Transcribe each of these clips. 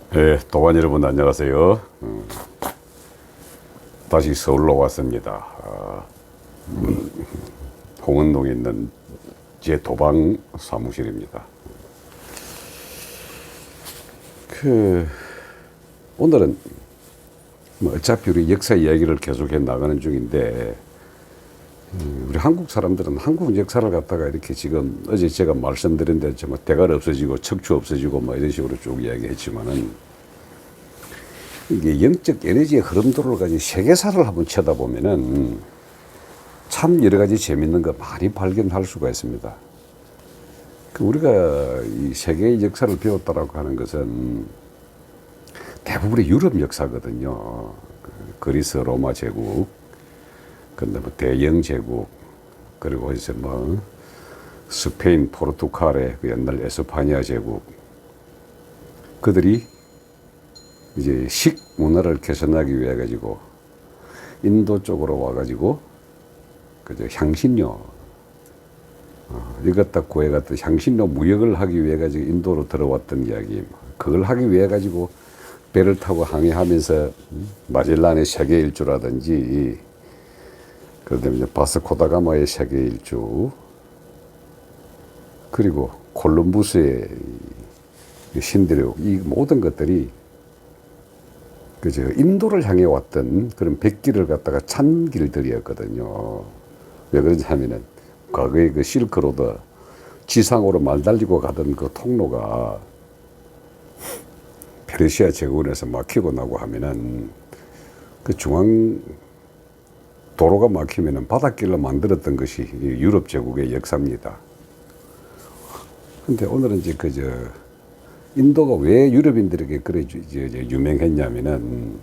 네, 동안 여러분 안녕하세요. 다시 서울로 왔습니다. 홍은동에 있는 제 도방 사무실입니다. 오늘은 어차피 우리 역사 이야기를 계속해 나가는 중인데, 우리 한국 사람들은 한국 역사를 갖다가 이렇게 지금 어제 제가 말씀드린 대로 대가리 없어지고 척추 없어지고 이런 식으로 쭉 이야기했지만은, 이게 영적 에너지의 흐름도를 가진 세계사를 한번 쳐다보면은 참 여러 가지 재밌는 거 많이 발견할 수가 있습니다. 우리가 이 세계의 역사를 배웠다라고 하는 것은 대부분의 유럽 역사거든요. 그리스 로마 제국, 근데 대영 제국, 그리고 이제 스페인 포르투갈의 그 옛날 에스파냐 제국, 그들이 이제 식 문화를 개선하기 위해 가지고 인도 쪽으로 와가지고 그저 향신료 이것 다 구해갔던 향신료 무역을 하기 위해 가지고 인도로 들어왔던 이야기, 그걸 하기 위해 가지고 배를 타고 항해하면서 마젤란의 세계 일주라든지, 그다음에 바스코다가마의 세계 일주, 그리고 콜럼부스의 신대륙, 이 모든 것들이 그저 인도를 향해 왔던 그런 백길을 갖다가 찬 길들이었거든요. 왜 그런지 하면은 과거에 그 실크로드, 지상으로 말 달리고 가던 그 통로가 페르시아 제국에서 막히고 나고 하면은 그 중앙 도로가 막히면은 바닷길로 만들었던 것이 유럽 제국의 역사입니다. 근데 오늘은 이제 그저 인도가 왜 유럽인들에게 그래 유명했냐면은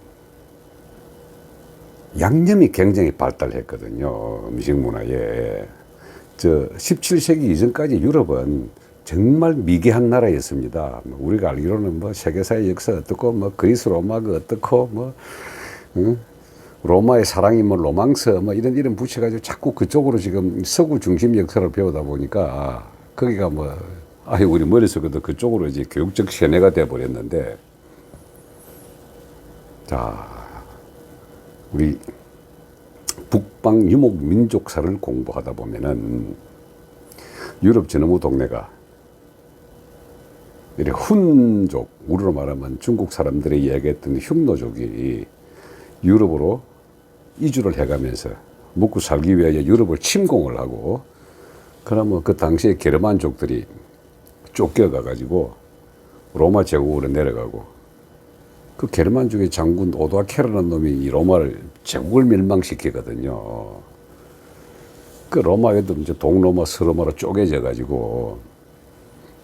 양념이 굉장히 발달했거든요. 음식 문화에. 17세기 이전까지 유럽은 정말 미개한 나라였습니다. 우리가 알기로는 세계사의 역사 어떻고, 그리스 로마가 어떻고, 로마의 사랑이 로망스, 이런 붙여가지고 자꾸 그쪽으로 지금 서구 중심 역사를 배우다 보니까 거기가 우리 머릿속에도 그쪽으로 이제 교육적 세뇌가 돼버렸는데, 자, 우리 북방 유목 민족사를 공부하다 보면은 유럽 전어무 동네가 이렇게 훈족, 우리로 말하면 중국 사람들이 이야기했던 흉노족이 유럽으로 이주를 해가면서 먹고 살기 위해 유럽을 침공을 하고, 그러면 그 당시에 게르만족들이 쫓겨가가지고 로마 제국으로 내려가고, 그 게르만족의 장군 오도아케르라는 놈이 이 로마를 제국을 멸망시키거든요. 그 로마에도 이제 동로마, 서로마로 쪼개져가지고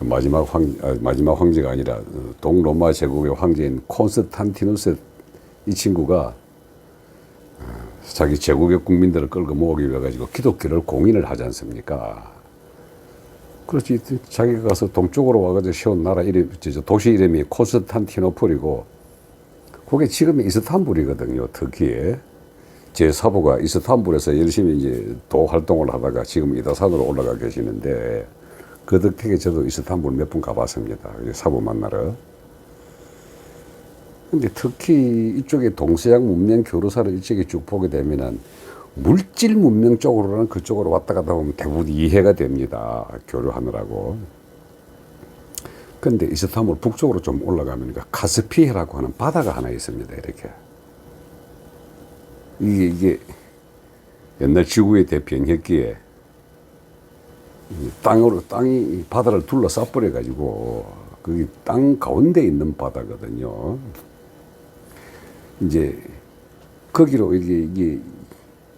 마지막 황제가 아니라 동로마 제국의 황제인 콘스탄티누스, 이 친구가 자기 제국의 국민들을 끌고 모으기 위해 가지고 기독교를 공인을 하지 않습니까? 그렇지. 자기가 가서 동쪽으로 와가지고 세운 나라 이름, 도시 이름이 콘스탄티노플이고, 그게 지금의 이스탄불이거든요. 터키에. 제 사부가 이스탄불에서 열심히 이제 도 활동을 하다가 지금 이다산으로 올라가 계시는데, 그 덕택에 저도 이스탄불 몇 번 가봤습니다. 사부 만나러. 근데 특히 이쪽에 동서양 문명 교류사를 이쪽에 쭉 보게 되면은 물질 문명 쪽으로는 그쪽으로 왔다 갔다 보면 대부분 이해가 됩니다. 교류하느라고. 근데 이스탄불 북쪽으로 좀 올라가면 카스피해라고 하는 바다가 하나 있습니다. 이렇게. 이게 옛날 지구의 대변했기에 땅이 바다를 둘러싸버려 가지고 거기 땅 가운데 있는 바다거든요. 이제 거기로 이게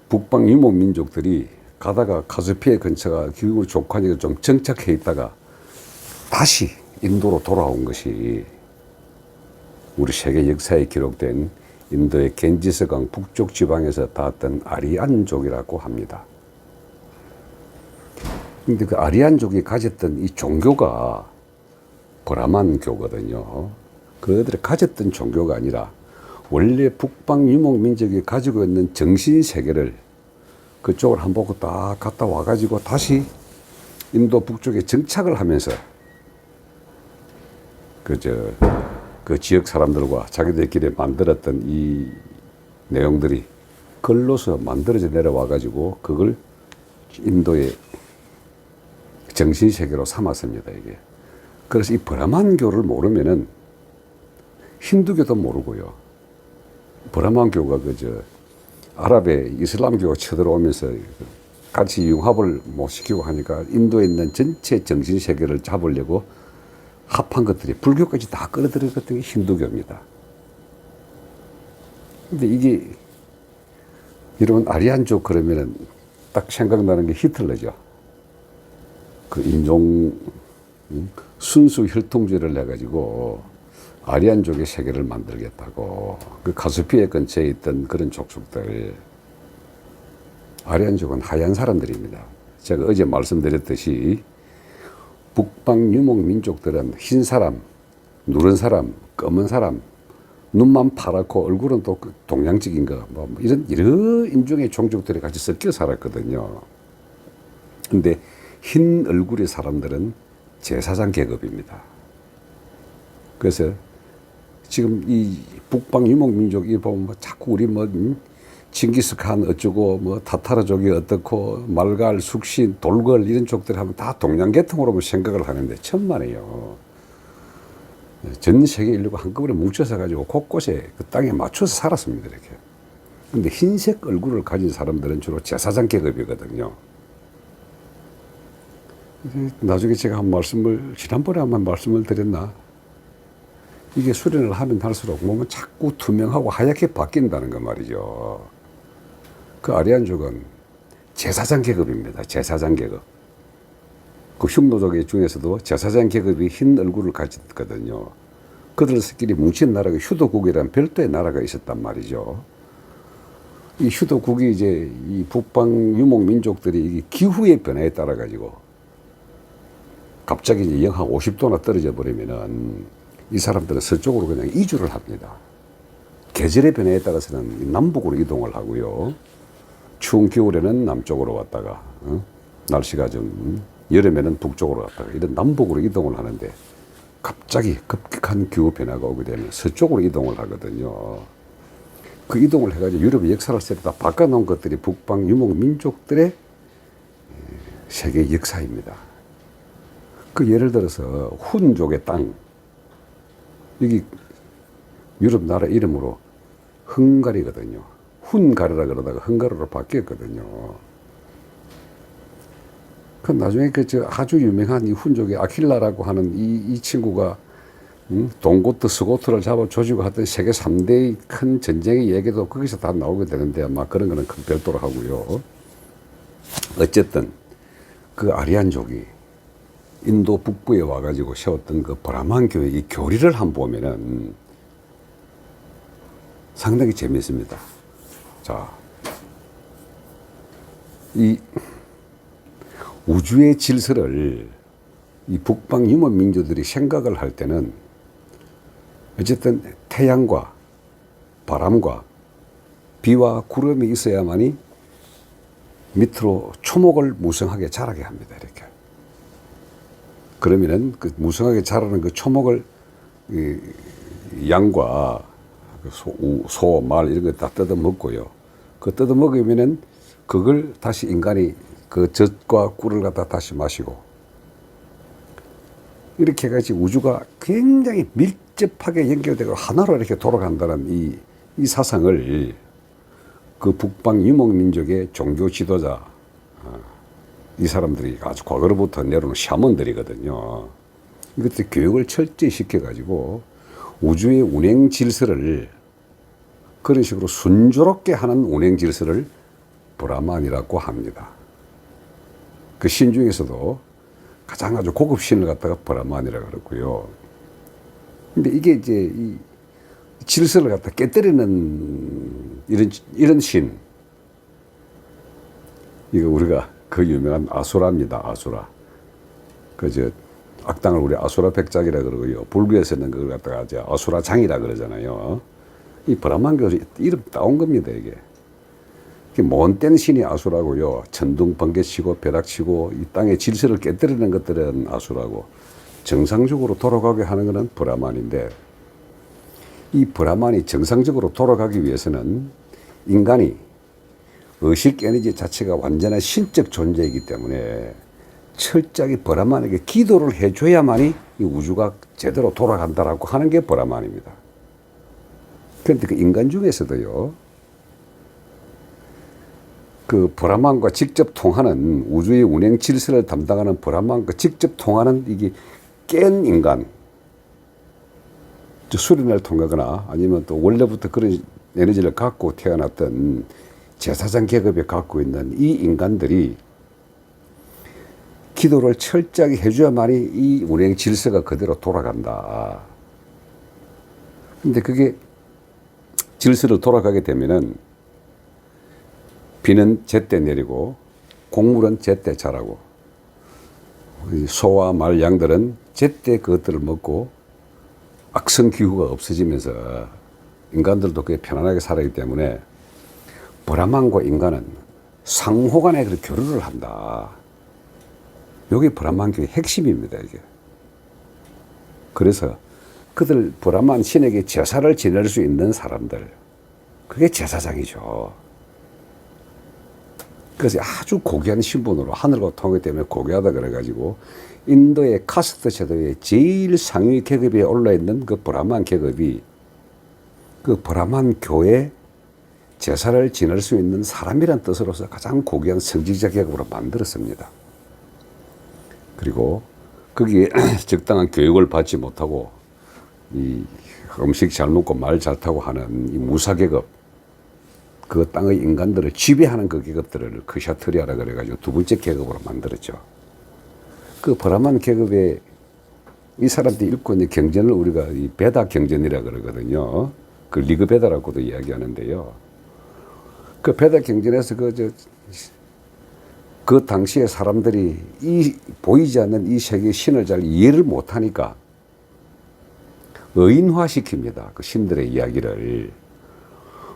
북방 유목 민족들이 가다가 카스피해 근처가 기후가 좋고 하니까 좀 정착해 있다가 다시 인도로 돌아온 것이 우리 세계 역사에 기록된 인도의 겐지스강 북쪽 지방에서 닿았던 아리안족이라고 합니다. 근데 그 아리안족이 가졌던 이 종교가 브라만교거든요. 그들이 가졌던 종교가 아니라 원래 북방 유목 민족이 가지고 있는 정신 세계를 그쪽을 한 번 보고 딱 갔다 와가지고 다시 인도 북쪽에 정착을 하면서 그 지역 사람들과 자기들끼리 만들었던 이 내용들이 글로서 만들어져 내려와 가지고 그걸 인도의 정신세계로 삼았습니다, 이게. 그래서 이 브라만교를 모르면은 힌두교도 모르고요. 브라만교가 아랍의 이슬람교가 쳐들어오면서 같이 융합을 못 시키고 하니까 인도에 있는 전체 정신세계를 잡으려고 합한 것들이 불교까지 다 끌어들였던 게 힌두교입니다. 근데 이게 이런 아리안족 그러면은 딱 생각나는 게 히틀러죠. 그 인종 순수 혈통주의를 해가지고 아리안족의 세계를 만들겠다고 그 카스피해 근처에 있던 그런 족속들 아리안족은 하얀 사람들입니다. 제가 어제 말씀드렸듯이 북방 유목 민족들은 흰 사람, 누런 사람, 검은 사람, 눈만 파랗고 얼굴은 또 동양적인 거, 뭐 이런 여러 인종의 종족들이 같이 섞여 살았거든요. 근데 흰 얼굴의 사람들은 제사장 계급입니다. 그래서 지금 이 북방 유목 민족이 보면 뭐 자꾸 우리 뭐 징기스칸 어쩌고 뭐 타타르족이 어떻고 말갈, 숙신, 돌걸 이런 족들 하면 다 동양계통으로 생각을 하는데 천만에요. 전 세계 인류가 한꺼번에 뭉쳐서 가지고 곳곳에 그 땅에 맞춰서 살았습니다, 이렇게. 근데 흰색 얼굴을 가진 사람들은 주로 제사장 계급이거든요. 나중에 제가 한 말씀을 지난번에 한번 말씀을 드렸나? 이게 수련을 하면 할수록 몸은 자꾸 투명하고 하얗게 바뀐다는 거 말이죠. 그 아리안족은 제사장 계급입니다. 제사장 계급. 그 흉노족 중에서도 제사장 계급이 흰 얼굴을 가졌거든요. 그들끼리 뭉친 나라가 휴도국이라는 별도의 나라가 있었단 말이죠. 이 휴도국이 이제 이 북방 유목 민족들이 이 기후의 변화에 따라 가지고 갑자기 이제 영하 50도나 떨어져 버리면은 이 사람들은 서쪽으로 그냥 이주를 합니다. 계절의 변화에 따라서는 남북으로 이동을 하고요. 추운 겨울에는 남쪽으로 왔다가 날씨가 좀 여름에는 북쪽으로 갔다가 이런 남북으로 이동을 하는데 갑자기 급격한 기후 변화가 오게 되면 서쪽으로 이동을 하거든요. 그 이동을 해가지고 유럽의 역사를 다 바꿔놓은 것들이 북방 유목 민족들의 세계 역사입니다. 그 예를 들어서 훈족의 땅, 여기 유럽 나라 이름으로 헝가리거든요. 훈가르라 그러다가 헝가리로 바뀌었거든요. 그 나중에 아주 유명한 이 훈족의 아킬라라고 하는 이 친구가 동고트, 스고트를 잡아 조지고 하던 세계 3대의 큰 전쟁의 얘기도 거기서 다 나오게 되는데 아마 그런 거는 큰 별도로 하고요. 어쨌든 그 아리안족이 인도 북부에 와가지고 세웠던 그 브라만교의 이 교리를 한번 보면은 상당히 재미있습니다. 자, 이 우주의 질서를 이 북방 유목 민족들이 생각을 할 때는 어쨌든 태양과 바람과 비와 구름이 있어야만이 밑으로 초목을 무성하게 자라게 합니다. 이렇게. 그러면은 그 무성하게 자라는 그 초목을 양과 소, 말 이런 거 다 뜯어 먹고요. 그 뜯어 먹으면은 그걸 다시 인간이 그 젖과 꿀을 갖다 다시 마시고 이렇게 해가지고 우주가 굉장히 밀접하게 연결되고 하나로 이렇게 돌아간다는 이 사상을 그 북방 유목민족의 종교 지도자 이 사람들이 아주 과거로부터 내려오는 샤먼들이거든요. 이것들 교육을 철저히 시켜가지고 우주의 운행 질서를 그런 식으로 순조롭게 하는 운행 질서를 브라만이라고 합니다. 그 신 중에서도 가장 아주 고급 신을 갖다가 브라만이라고 그러고요. 근데 이게 이제 이 질서를 갖다 깨뜨리는 이런 신. 이거 우리가 그 유명한 아수라입니다. 아수라. 악당을 우리 아수라 백작이라 그러고요. 불교에서는 그걸 갖다가 이제 아수라 장이라 그러잖아요. 이 브라만교 이름 따온 겁니다, 이게. 못된 신이 아수라고요. 천둥 번개 치고 벼락 치고 이 땅의 질서를 깨뜨리는 것들은 아수라고 정상적으로 돌아가게 하는 것은 브라만인데 이 브라만이 정상적으로 돌아가기 위해서는 인간이 의식 에너지 자체가 완전한 신적 존재이기 때문에 철저하게 브라만에게 기도를 해줘야만이 이 우주가 제대로 돌아간다라고 하는 게 브라만입니다. 그런데 그 인간 중에서도요, 그 브라만과 직접 통하는 우주의 운행 질서를 담당하는 브라만과 직접 통하는 이게 깬 인간, 수련을 통하거나 아니면 또 원래부터 그런 에너지를 갖고 태어났던 제사장 계급에 갖고 있는 이 인간들이 기도를 철저하게 해줘야만이 이 운행 질서가 그대로 돌아간다. 근데 그게 질서를 돌아가게 되면은 비는 제때 내리고 곡물은 제때 자라고 소와 말, 양들은 제때 그것들을 먹고 악성 기후가 없어지면서 인간들도 그게 편안하게 살아가기 때문에 브라만과 인간은 상호간에 그 교류를 한다. 이게 브라만교의 핵심입니다, 이게. 그래서 그들 브라만 신에게 제사를 지낼 수 있는 사람들, 그게 제사장이죠. 그래서 아주 고귀한 신분으로 하늘과 통하기 때문에 고귀하다 그래가지고 인도의 카스트 제도의 제일 상위 계급에 올라있는 그 브라만 계급이 그 브라만 교회 제사를 지낼 수 있는 사람이란 뜻으로서 가장 고귀한 성직자 계급으로 만들었습니다. 그리고 거기에 적당한 교육을 받지 못하고 이 음식 잘 먹고 말 잘 타고 하는 이 무사 계급, 그 땅의 인간들을 지배하는 그 계급들을 크샤트리아라 그래가지고 두 번째 계급으로 만들었죠. 그 브라만 계급의 이 사람들이 읽고 있는 경전을 우리가 이 베다 경전이라 그러거든요. 그 리그 베다라고도 이야기하는데요. 그 베다 경전에서 그 당시에 사람들이 이 보이지 않는 이 세계의 신을 잘 이해를 못하니까 의인화시킵니다. 그 신들의 이야기를.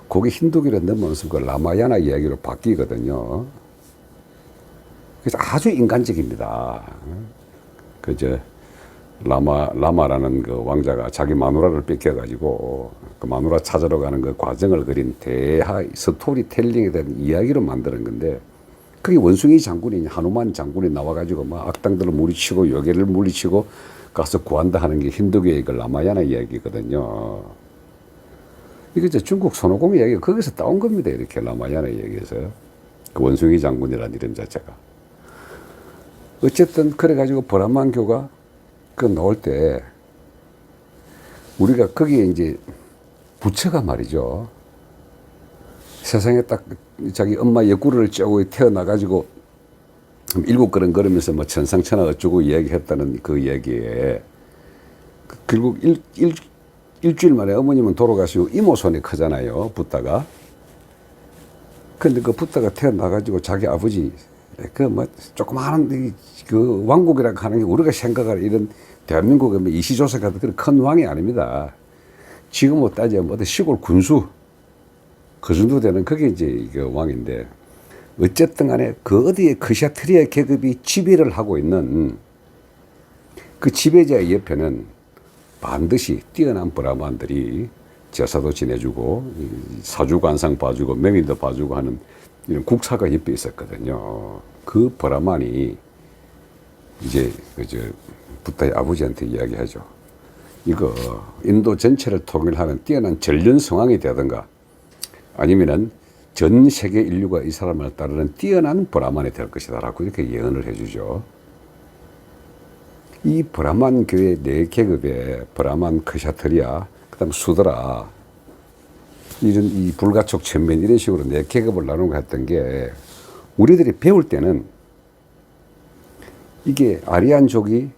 그게 힌두교를 넘어서 그 라마야나 이야기로 바뀌거든요. 그래서 아주 인간적입니다. 라마라는 그 왕자가 자기 마누라를 뺏겨가지고 그 마누라 찾으러 가는 그 과정을 그린 대하 스토리텔링에 대한 이야기로 만드는 건데, 그게 원숭이 장군이, 하누만 장군이 나와가지고 막 악당들을 물리치고 요괴를 물리치고 가서 구한다 하는 게 힌두교의 그 라마야나 이야기거든요. 이게 중국 손오공 이야기가 거기서 따온 겁니다. 이렇게 라마야나 이야기에서. 그 원숭이 장군이라는 이름 자체가. 어쨌든 그래가지고 브라만교가 그 나올 때 우리가 거기에 이제 부처가 말이죠. 세상에 딱 자기 엄마 옆구리를 쪄고 태어나가지고 일곱 걸음 걸으면서 뭐 천상천하 어쩌고 이야기했다는 그 이야기에 결국 일주일 만에 어머님은 돌아가시고 이모 손이 크잖아요, 붓다가. 근데 그 붓다가 태어나가지고 자기 아버지, 그 뭐 조그마한 그 왕국이라고 하는 게 우리가 생각할 이런 대한민국의 뭐 이시조선 같은 그런 큰 왕이 아닙니다. 지금으로 따지면 어디 시골 군수, 그 정도 되는 그게 이제 그 왕인데, 어쨌든 간에 그 어디에 크샤트리아 계급이 지배를 하고 있는 그 지배자의 옆에는 반드시 뛰어난 브라만들이 제사도 지내주고 사주관상 봐주고 명인도 봐주고 하는 이런 국사가 옆에 있었거든요. 그 브라만이 이제 붓다의 아버지한테 이야기하죠. 이거 인도 전체를 통일하는 뛰어난 전련 성왕이 되든가 아니면은 전 세계 인류가 이 사람을 따르는 뛰어난 브라만이 될 것이다 라고 이렇게 예언을 해주죠. 이 브라만 교회 네 계급의 브라만, 크샤트리아, 그 다음 수드라, 이런 이 불가촉, 천면 이런 식으로 네 계급을 나누고 했던 게 우리들이 배울 때는 이게 아리안족이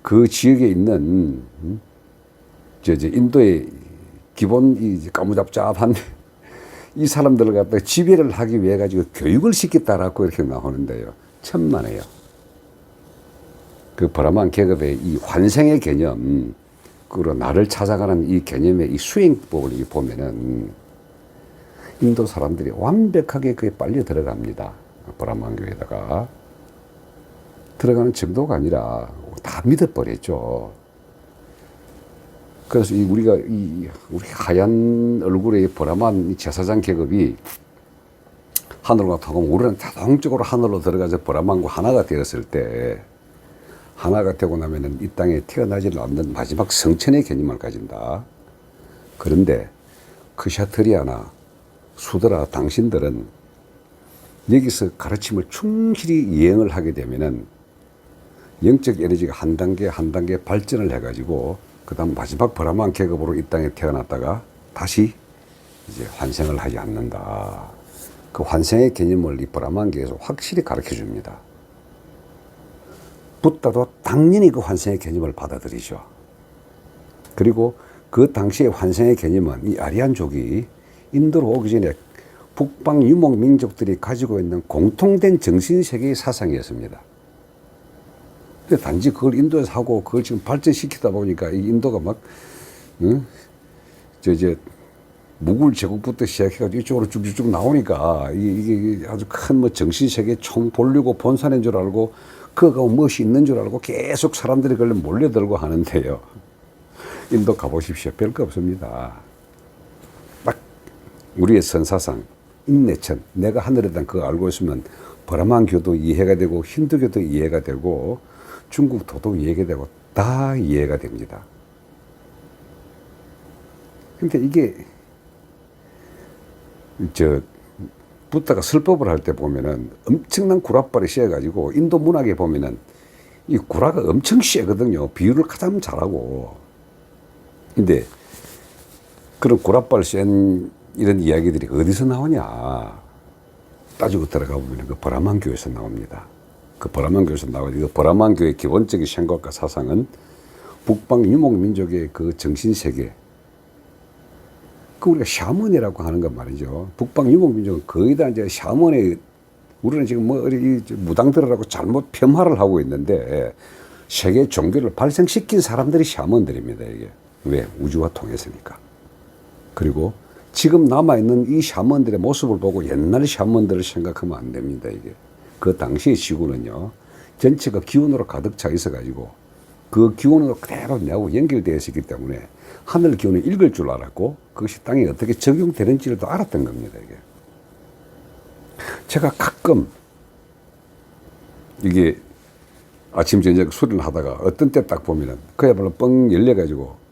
그 지역에 있는 인도의 기본 이 까무잡잡한 이 사람들을 갖다가 지배를 하기 위해 가지고 교육을 시켰다라고 이렇게 나오는데요. 천만에요. 그 브라만 계급의 이 환생의 개념, 그리고 나를 찾아가는 이 개념의 이 수행법을 보면은 인도 사람들이 완벽하게 그게 빨리 들어갑니다. 브라만 교회에다가. 들어가는 정도가 아니라 다 믿어버렸죠. 그래서 우리 하얀 얼굴의 보라만 이 제사장 계급이 하늘과 타고 우리는 자동적으로 하늘로 들어가서 보라만과 하나가 되었을 때, 하나가 되고 나면은 이 땅에 태어나지 않는 마지막 성천의 개념을 가진다. 그런데 크샤트리아나 수드라 당신들은 여기서 가르침을 충실히 이행을 하게 되면은 영적 에너지가 한 단계 한 단계 발전을 해가지고 그 다음 마지막 브라만 계급으로 이 땅에 태어났다가 다시 이제 환생을 하지 않는다. 그 환생의 개념을 이 브라만계에서 확실히 가르쳐 줍니다. 붓다도 당연히 그 환생의 개념을 받아들이죠. 그리고 그 당시의 환생의 개념은 이 아리안족이 인도로 오기 전에 북방 유목 민족들이 가지고 있는 공통된 정신세계의 사상이었습니다. 근데 단지 그걸 인도에서 하고 그걸 지금 발전시키다 보니까 이 인도가 막, 무굴 제국부터 시작해가지고 이쪽으로 쭉쭉 나오니까 이게 아주 큰 뭐 정신세계 총본류고 본산인 줄 알고 그거가 무엇이 있는 줄 알고 계속 사람들이 그걸 몰려들고 하는데요. 인도 가보십시오. 별거 없습니다. 딱 우리의 선사상, 인내천, 내가 하늘에 대한 그거 알고 있으면 브라만교도 이해가 되고 힌두교도 이해가 되고 중국도도 이해가 되고 다 이해가 됩니다. 근데 이게 붓다가 설법을 할 때 보면은 엄청난 구라발이 씌어가지고 인도 문학에 보면은 이 구라가 엄청 씌거든요. 비유를 가장 잘하고. 근데 그런 구라발 센 이런 이야기들이 어디서 나오냐 따지고 들어가 보면 그 브라만교에서 나옵니다. 그 브라만교에서 나오고 그 브라만교의 기본적인 생각과 사상은 북방 유목민족의 그 정신세계, 그 우리가 샤먼이라고 하는 건 말이죠. 북방 유목민족은 거의 다 이제 샤먼의, 우리는 지금 뭐 이 무당들이라고 잘못 폄하를 하고 있는데 세계 종교를 발생시킨 사람들이 샤먼들입니다. 이게 왜? 우주와 통했으니까. 그리고 지금 남아있는 이 샤먼들의 모습을 보고 옛날 샤먼들을 생각하면 안 됩니다. 이게 그 당시의 지구는요 전체가 기운으로 가득 차 있어가지고 그 기운으로 그대로 내하고 연결되어 있었기 때문에 하늘 기운을 읽을 줄 알았고 그것이 땅에 어떻게 적용되는지를 도 알았던 겁니다. 이게 제가 가끔 이게 아침 저녁 수련을 하다가 어떤 때 딱 보면은 그야말로 뻥 열려가지고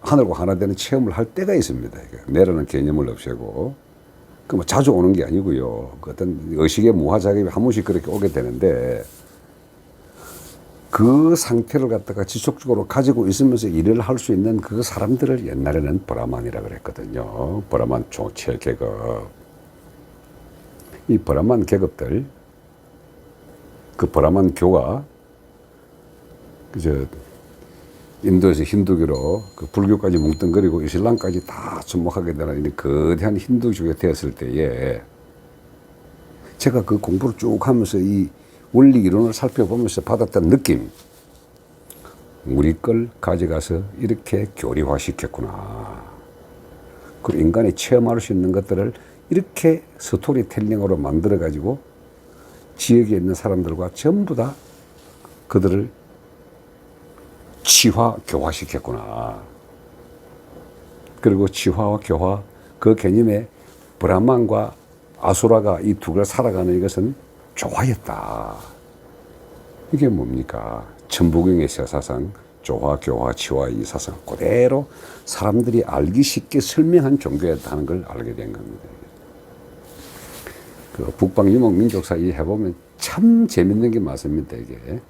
하늘과 하나 되는 체험을 할 때가 있습니다. 내라는 개념을 없애고. 그 뭐 자주 오는 게 아니고요. 그 어떤 의식의 무화작업이 한 번씩 그렇게 오게 되는데 그 상태를 갖다가 지속적으로 가지고 있으면서 일을 할 수 있는 그 사람들을 옛날에는 브라만이라 그랬거든요. 브라만 총체 계급. 이 브라만 계급들, 그 브라만 교가 인도에서 힌두교로 그 불교까지 뭉뚱그리고 이슬람까지 다 접목하게 되는 이 거대한 힌두교가 되었을 때에 제가 그 공부를 쭉 하면서 이 원리 이론을 살펴보면서 받았던 느낌, 우리 걸 가져가서 이렇게 교리화시켰구나. 그리고 인간이 체험할 수 있는 것들을 이렇게 스토리텔링으로 만들어가지고 지역에 있는 사람들과 전부 다 그들을 치화, 교화시켰구나. 그리고 치화와 교화, 그 개념에 브라만과 아수라가 이 두 개를 살아가는 이것은 조화였다. 이게 뭡니까? 천부경의 사상, 조화, 교화, 치화 이 사상 그대로 사람들이 알기 쉽게 설명한 종교였다는 걸 알게 된 겁니다. 그 북방 유목 민족 사이 해보면 참 재밌는 게 많습니다. 이게.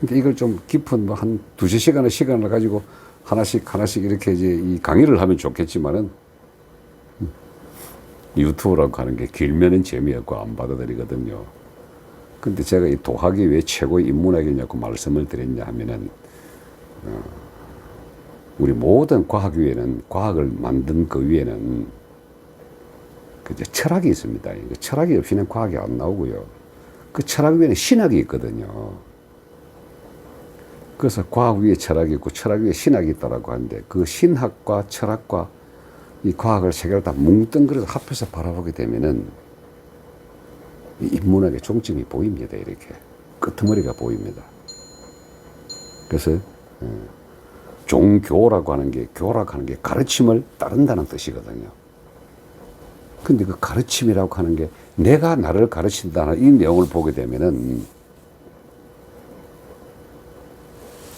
그러니까 이걸 좀 깊은 뭐 한 두세 시간의 시간을 가지고 하나씩 이렇게 이제 이 강의를 하면 좋겠지만은 유튜브라고 하는 게 길면은 재미없고 안 받아들이거든요. 근데 제가 이 도학이 왜 최고의 인문학이냐고 말씀을 드렸냐 하면은, 우리 모든 과학 위에는, 과학을 만든 그 위에는 그 철학이 있습니다. 철학이 없이는 과학이 안 나오고요. 그 철학 위에는 신학이 있거든요. 그래서 과학 위에 철학이 있고 철학 위에 신학이 있다라고 하는데 그 신학과 철학과 이 과학을 세 개를 다 뭉뚱그려서 합해서 바라보게 되면은 이 인문학의 종점이 보입니다. 이렇게 끄트머리가 보입니다. 그래서 종교라고 하는 게, 교라고 하는 게 가르침을 따른다는 뜻이거든요. 근데 그 가르침이라고 하는 게 내가 나를 가르친다는 이 내용을 보게 되면은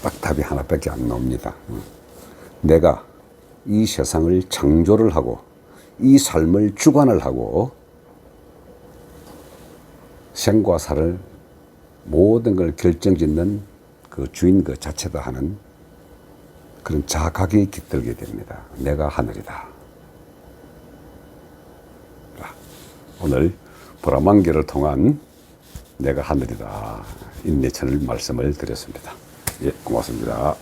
딱 답이 하나밖에 안 나옵니다. 내가 이 세상을 창조를 하고 이 삶을 주관을 하고 생과 사를 모든 걸 결정짓는 그 주인 그 자체다 하는 그런 자각이 깃들게 됩니다. 내가 하늘이다. 오늘 보라만개를 통한 내가 하늘이다 인내천을 말씀을 드렸습니다. 예, 고맙습니다.